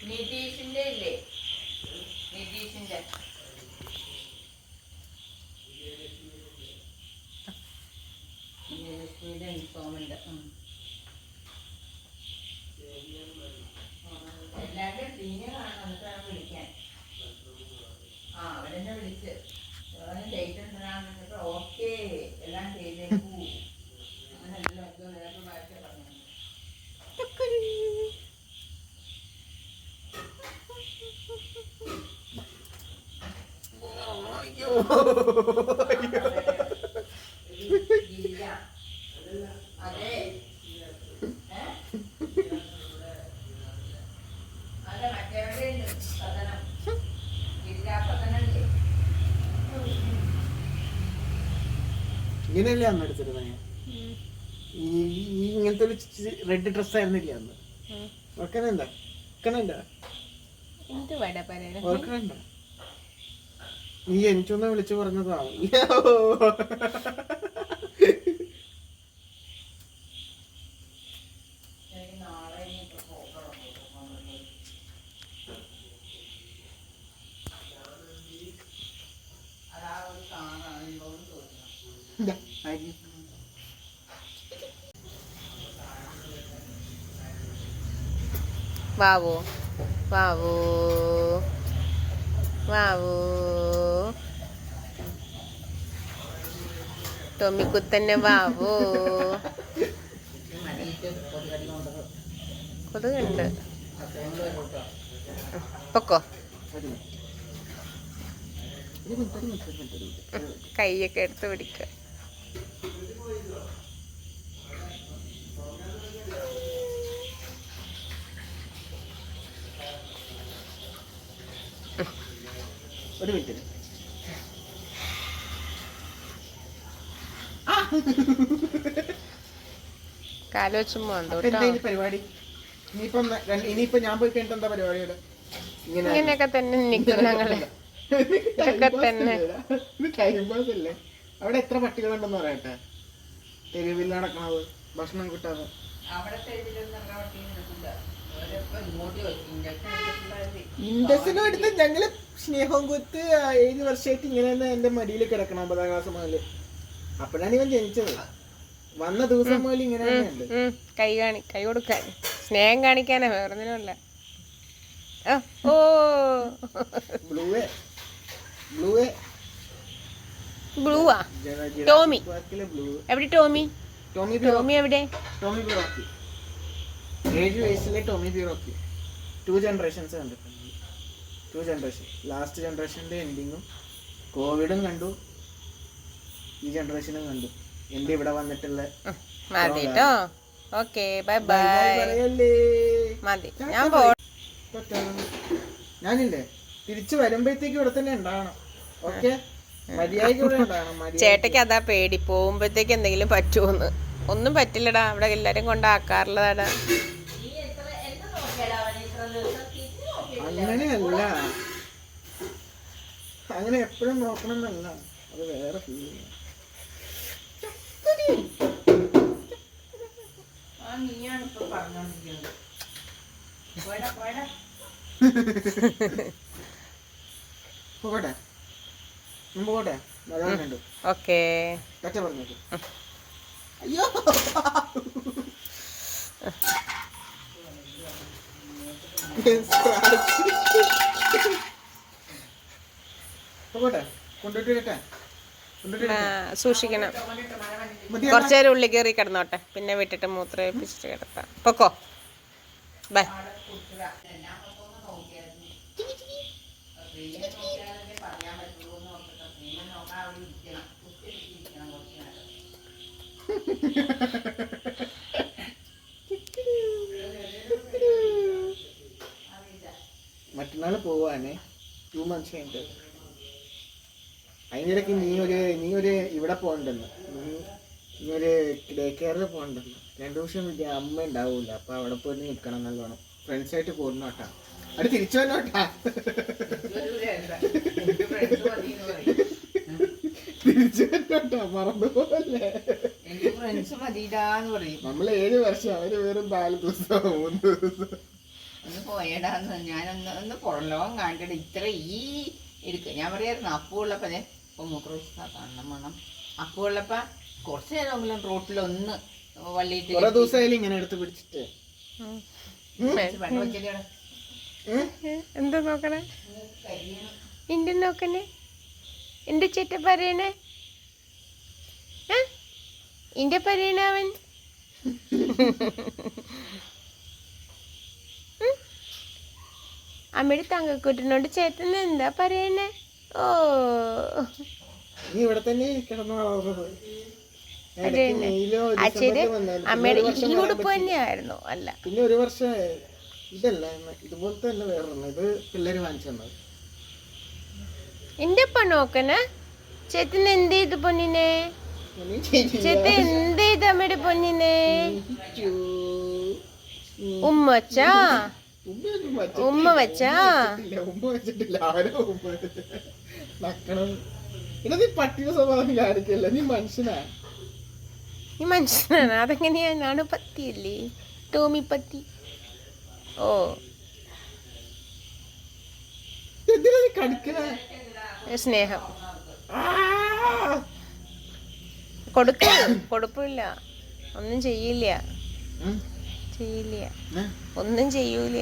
നിതീഷിന്റെ ഇല്ലേ, നിതീഷിന്റെ ഇൻഫോമിന്റെ എല്ലാവരുടെയും സീനിയർ ആണ്. എന്നിട്ടാണ് വിളിക്കാൻ. അവരെന്നെ വിളിച്ച് ഡേറ്റ് എന്തിനാണെന്ന് ഓക്കെ എല്ലാം ചെയ്തേക്കൂ. അങ്ങനെ എല്ലാം നേരത്തെ ഭാഷ പറഞ്ഞു. അതെ അതെ മറ്റേ പതനം ജില്ലാപതനല്ലേ. ഇങ്ങനെയല്ലേ അന്ന് എടുത്തിരുന്നേ? ഇങ്ങനത്തെ ഒരു റെഡ് ഡ്രസ് ആയിരുന്നില്ല അന്ന്? ഓർക്കണുണ്ടോ? ഓർക്കണുണ്ടോ? നീ എനിക്കൊന്ന് വിളിച്ചു പറഞ്ഞതാണ്. വാവോ വാവോ വാവോ ടോമിക്കുത്തന്നെ വാവോ. കൊതുകുണ്ട്. പൊക്കോ. കൈയൊക്കെ എടുത്ത് പിടിക്കുക. ഒരു മിനിറ്റ്. കാലോച്ചുമ്പോ പരിപാടി ഇനിയിപ്പോ ഞാൻ പോയി കഴിഞ്ഞിട്ട് എന്താ പരിപാടിയുടെ? ഇങ്ങനെയൊക്കെ തന്നെ നിൽക്കും ഞങ്ങള്. ഇതൊക്കെ തന്നെ ടൈം പാസ് അല്ലേ? അവിടെ എത്ര പട്ടികളുണ്ടെന്ന് പറയട്ടെ തെരുവിൽ നടക്കണത് ഭക്ഷണം കിട്ടാതെ. ഇൻഡസിനും എടുത്ത് ഞങ്ങള് സ്നേഹം കൊത്ത് 7 വർഷമായിട്ട് ഇങ്ങനെ തന്നെ എന്റെ മടിയിൽ കിടക്കണം 9ാം ക്ലാസ് മുതല്. അപ്പോഴാണ് ഇവൻ ജനിച്ചത്. വന്ന ദിവസം മുതൽ ഇങ്ങനെ തന്നെയുണ്ട്. കൈ കൊടുക്കാൻ സ്നേഹം കാണിക്കാനാ, വേറൊന്നിനുമല്ല. ഓ ബ്ലൂവാ. ടോമി എവിടെ? ടോമി എവിടെ? 7 വയസ്സിലെ ടോമി ബിറോക്കി. 2 ജനറേഷൻസ് കണ്ടിട്ടുണ്ട്. 2 ജനറേഷൻ. ലാസ്റ്റ് ജനറേഷന്റെ എൻഡിങ്ങും കോവിഡും കണ്ടു, ഈ ജനറേഷനും കണ്ടു. എന്റെ ഇവിടെ വന്നിട്ടുള്ള മതി ട്ടോ. Okay bye bye. മതി. ഞാനില്ലേ തിരിച്ചു വരുമ്പോഴത്തേക്ക് ഇവിടെ തന്നെ ഉണ്ടാവണം. ഓക്കെ, മര്യാദയ്ക്ക് ഇവിടെ ഉണ്ടാവണം. ചേട്ടയ്ക്ക് അതാ പേടി, പോകുമ്പോഴത്തേക്ക് എന്തെങ്കിലും പറ്റുമോന്ന്. ഒന്നും പറ്റില്ലടാ, അവിടെ എല്ലാരും കൊണ്ടാക്കാറുള്ളതാടാ. അങ്ങനെയല്ല, അങ്ങനെ എപ്പോഴും നോക്കണം എന്നല്ല, അത് വേറെ ഫീലിംഗ്. പോകട്ടെ പോകട്ടെ. ഓക്കേ പറഞ്ഞേക്ക്. അയ്യോ പോകട്ടെ, കൊണ്ടുപോയിട്ട് സൂക്ഷിക്കണം. കുറച്ചേരം ഉള്ളിൽ കയറി കിടന്നോട്ടെ, പിന്നെ വിട്ടിട്ട് മൂത്രയിപ്പിച്ചിട്ട് കിടത്താം. പൊക്കോ. ബൈ. മറ്റന്നാള് പോവാനേ 2 months കഴിഞ്ഞിട്ട്. അതിനിടയ്ക്ക് നീ ഒരു ഇവിടെ പോകണ്ടെന്ന്, നീ ഒരു ഡേ കെയറിൽ പോകണ്ടെന്ന്. 2 ദിവസം അമ്മ ഉണ്ടാവൂല, അപ്പൊ അവിടെ പോയി നിൽക്കണം നല്ലോണം. ഫ്രണ്ട്സായിട്ട് പോരണോട്ടാ, അത് തിരിച്ചു വന്നോട്ടാ. തിരിച്ചു വരട്ടോ, മറന്നുപോകല്ലേ. എനിക്ക് ഫ്രണ്ട്സ് മതിയിടാന്ന് പറയും. നമ്മൾ 7 വർഷം, അവര് വെറും 4 ദിവസം 3 ദിവസം. ഒന്ന് പോയടാന്ന് ഒന്ന് പുറം ലോകം കാണിക്കട്ടെ. ഇത്ര ഈ എടുക്കുക ഞാൻ പറയായിരുന്നു. അപ്പുള്ളപ്പോ ഇപ്പൊ മൂത്രവെച്ചാ കാണണം വേണം. അപ്പുള്ളപ്പോ കുറച്ച് നേരമെങ്കിലും റോട്ടിലൊന്ന് വള്ളിയിട്ട് കുറെ ദിവസമായാലും ഇങ്ങനെ എടുത്ത് പിടിച്ചിട്ട്. വെള്ളം വെച്ചിട്ട് എന്താ നോക്കണേ? എന്റെ നോക്കണേ, എന്റെ ചേട്ട പറയണേ, എന്റെ പറയണ അവൻ. അമ്മയുടെ തങ്കക്കൂട്ടിനോട് ചേട്ടൻ എന്താ പറയണേ? ഓ നീ ഇവിടെ തന്നെ കിടന്നു വളർന്നത്. അച്ഛന് അമ്മയുടെ ഈ ഉടുപ്പ് തന്നെയായിരുന്നു. അല്ല പിന്നെ 1 വർഷം ഇതല്ല, ഇതുപോലത്തെ തന്നെ വേറൊരെണ്ണം. ഇത് പിള്ളേര് വാങ്ങിച്ചു തന്നത്. എന്റെ അപ്പ നോക്കണ ചേട്ടൻ എന്ത് ചെയ്തു പൊന്നിനെ? ചേട്ടൻ എന്ത് ചെയ്തു അമ്മയുടെ പൊന്നിനെ? ഉമ്മ വച്ചാ? ഉമ്മ വെച്ചാ? ഉമ്മ വെച്ചിട്ടില്ല, അവരെ ഉമ്മ നക്കണം. പിന്നെ നീ പട്ടിയുടെ സ്വഭാവം കാണിക്കല്ല, നീ മനുഷ്യനാ. നീ മനുഷ്യനാണ്. അതെങ്ങനെയാ? നാണു പത്തിയല്ലേ, ടോമി പത്തി. ഓ എന്തിനാ നീ കടിക്കണ? സ്നേഹം കൊടുപ്പില്ല, ഒന്നും ചെയ്യില്ല, ഒന്നും ചെയ്യൂല.